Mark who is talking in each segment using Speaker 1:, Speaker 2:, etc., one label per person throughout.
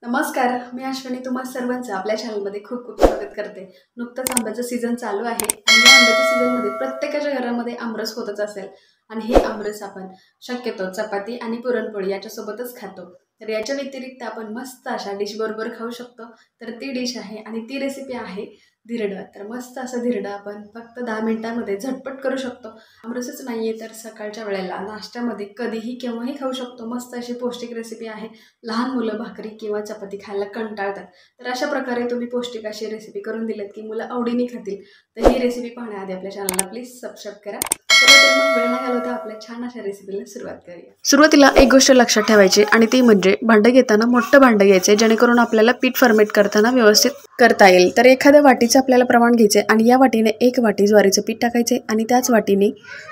Speaker 1: नमस्कार, मी अश्विनी तुम्हा सर्वांचं आपल्या चॅनलमध्ये खूप खूप स्वागत करते। नुकतंच आंब्याचं सीझन चालू आहे आणि या आंब्याच्या सीझनमध्ये प्रत्येकाच्या घरामध्ये आमरस होतच असेल आणि हे आमरस आपण शक्यतो चपाती आणि पुरणपोळी याच्यासोबतच खातो। तर याच्या व्यतिरिक्त आपण मस्त अशा डिश बरोबर खाऊ शकतो। तर ती डिश आहे आणि ती रेसिपी आहे धिरडं। तर मस्त असं धिरडं आपण फक्त 10 मिनिटांमध्ये झटपट करू शकतो। आमरसच नाहीये तर सकाळच्या वेळेला नाश्त्यामध्ये कधीही केव्हाही खाऊ शकतो। मस्त अशी पौष्टिक रेसिपी आहे। लहान मुलं भाकरी किंवा चपाती खायला कंटाळतात, तर अशा प्रकारे तुम्ही पौष्टिक अशी रेसिपी करून दिलीत की मुलं आवडीने खातील। तर ही रेसिपी पाहण्याआधी आपल्या चॅनलला प्लीज सबस्क्राईब करा। चला तर मग वेळ न घालवता आपल्या छान अशा रेसिपीला सुरुवात करूया। सुरुवातीला एक गोष्ट लक्षात ठेवायची आणि ती म्हणजे भांडं घेताना मोठं भांडं घ्यायचे, जेणेकरून आपल्याला पीठ फर्मेट करताना व्यवस्थित करता येईल। तर एखाद्या वाटीचं आपल्याला प्रमाण घ्यायचे आणि या वाटीने 1 वाटी ज्वारीचं पीठ टाकायचे आणि त्याच वाटीने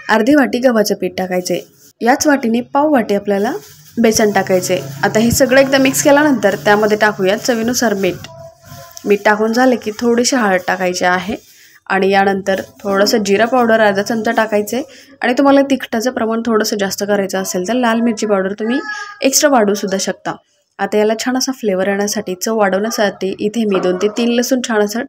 Speaker 1: अर्धी वाटी गव्हाचं पीठ टाकायचे। याच वाटीने पाव वाटी आपल्याला बेसन टाकायचे। आता हे सगळं एकदा मिक्स केल्यानंतर त्यामध्ये टाकूया चवीनुसार मीठ। मीठ टाकून झाले की थोडीशी हळद टाकायची आहे आणि यानंतर थोडंसं जिरा पावडर अर्धा चमचा टाकायचे आणि तुम्हाला तिखटाचं प्रमाण थोडंसं जास्त करायचं असेल तर लाल मिरची पावडर तुम्ही एक्स्ट्रा वाढवू सुद्धा शकता। आता याला छान असा फ्लेवर येण्यासाठी, चव वाढवण्यासाठी इथे मी 2 ते 3 लसूण छान असं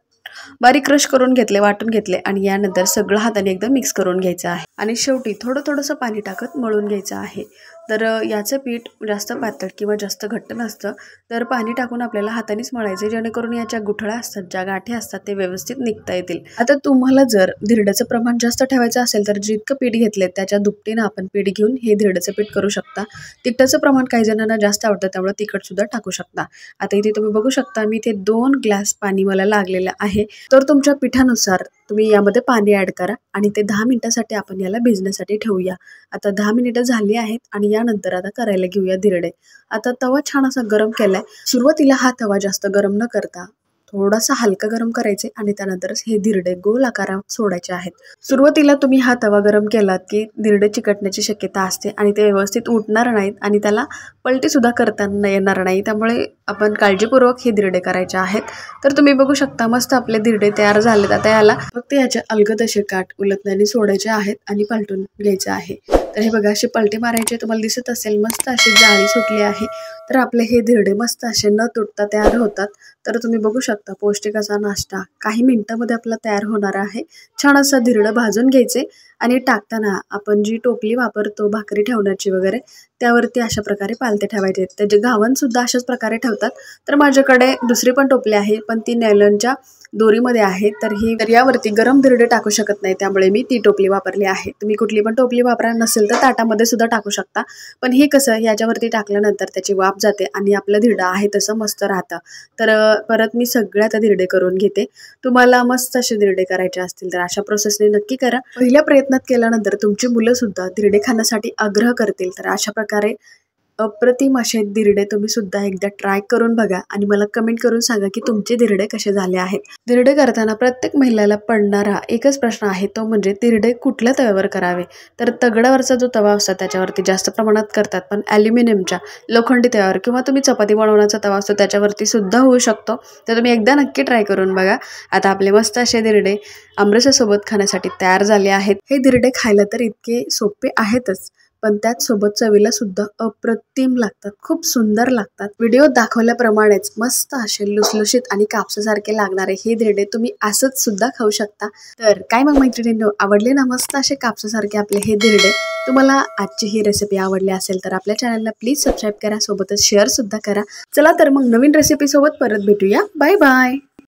Speaker 1: बारीक क्रश करून घेतले, वाटून घेतले आणि यानंतर सगळं हाताने एकदम मिक्स करून घ्यायचं आहे आणि शेवटी थोडंसं पाणी टाकत मळून घ्यायचं आहे। तर याचं पीठ जास्त पातळ किंवा जास्त घट्ट नसतं, तर पाणी टाकून आपल्याला हातानेच मळायचे, जेणेकरून याच्या गुठळ्या असतात, ज्या गाठी असतात ते व्यवस्थित निघता येतील। आता तुम्हाला जर धिरड्याचं प्रमाण जास्त ठेवायचं असेल तर जितकं पीठ घेतले त्याच्या दुपटीनं आपण पीठ घेऊन हे धिरड्याचं पीठ करू शकता। तिखटाचं प्रमाण काही जणांना जास्त आवडतं, त्यामुळे तिखट सुद्धा टाकू शकता। आता इथे तुम्ही बघू शकता मी इथे 2 ग्लास पाणी मला लागलेलं आहे। तर तुमच्या पिठानुसार तुम्ही यामध्ये पाणी ॲड करा आणि ते 10 मिनिटांसाठी आपण याला भिजण्यासाठी ठेवूया। आता 10 मिनिटं झाली आहेत आणि यानंतर आता करायला घेऊया धिरडे। आता तवा छान असा गरम केलाय। सुरुवातीला हा तवा जास्त गरम न करता थोडासा हलका गरम करायचे आणि त्यानंतरच हे धिरडे गोल आकारात सोडायचे आहेत। सुरुवातीला तुम्ही हा तवा गरम केलात की धिरडे चिकटण्याची शक्यता असते आणि ते व्यवस्थित उठणार नाहीत आणि त्याला पलटी सुद्धा करता येणार नाही, त्यामुळे आपण काळजीपूर्वक हे धिरडे करायचे आहेत। तर तुम्ही बघू शकता मस्त आपले धिरडे तयार झालेत। आता याला फक्त याचे अलगद असे काठ उलटण्याने सोडायचे आहेत आणि पलटून घ्यायचे आहे। तर हे बघा असे पलटी मारायचे, तुम्हाला दिसत असेल मस्त अशी जाळी सुटली आहे। तर आपले हे धिरडे मस्त असे न तुटता तयार होतात। तर तुम्ही बघू शकता पौष्टिक असा नाश्ता काही मिनिटांमध्ये आपला तयार होणार आहे। छान असं धिरडं भाजून घ्यायचे आणि टाकताना आपण जी टोपली वापरतो भाकरी ठेवण्याची वगैरे, त्यावरती अशा प्रकारे पालथे ठेवायचे। त्याचे घावन सुद्धा अशाच प्रकारे ठेवतात। तर माझ्याकडे दुसरी पण टोपली आहे, पण ती नायलॉनच्या दोरीमध्ये आहे। तर यावरती गरम धिरडे टाकू शकत नाही, त्यामुळे मी ती टोपली वापरली आहे। तुम्ही कुठली पण टोपली वापरा, नसेल तर ताटामध्ये सुद्धा टाकू शकता। पण हे कसं याच्यावरती टाकल्यानंतर त्याची वाफ जाते आणि आपलं धिरडं आहे तसं मस्त राहतं। तर परत मी सगळ्यात धिरडे करून घेते। तुम्हाला मस्त असे धिरडे करायचे असतील तर अशा प्रोसेसने नक्की करा। पहिल्या प्रयत्नात केल्यानंतर तुमची मुलं सुद्धा धिरडे खाण्यासाठी आग्रह करतील। तर अशा प्रकारे अप्रतिम असे धिरडे तुम्ही सुद्धा एकदा ट्राय करून बघा आणि मला कमेंट करून सांगा की तुमचे धिरडे कसे झाले आहेत। धिरडे करताना प्रत्येक महिलाला पडणारा एकच प्रश्न आहे, तो म्हणजे धिरडे कुठल्या तव्यावर करावे। तर तगडावरचा जो तवा असतो त्याच्यावरती जास्त प्रमाणात करतात, पण ॲल्युमिनियमच्या लोखंडी तव्यावर किंवा तुम्ही चपाती बनवण्याचा तवा असतो त्याच्यावरती सुद्धा होऊ शकतो। तर तुम्ही एकदा नक्की ट्राय करून बघा। आता आपले मस्त असे धिरडे आमरसासोबत खाण्यासाठी तयार झाले आहेत। हे धिरडे खायला तर इतके सोपे आहेतच, पण त्याचसोबत चवीला सुद्धा अप्रतिम लागतात, खूप सुंदर लागतात। व्हिडिओ दाखवल्याप्रमाणेच मस्त असे लुसलुशीत आणि कापसासारखे लागणारे हे धिरडे तुम्ही असंच सुद्धा खाऊ शकता। तर काय मग मैत्रिणींनो, आवडले ना मस्त असे कापसासारखे आपले हे धिरडे? तुम्हाला आजची ही रेसिपी आवडली असेल तर आपल्या चॅनलला प्लीज सबस्क्राईब करा, सोबतच शेअर सुद्धा करा। चला तर मग नवीन रेसिपी सोबत परत भेटूया। Bye bye.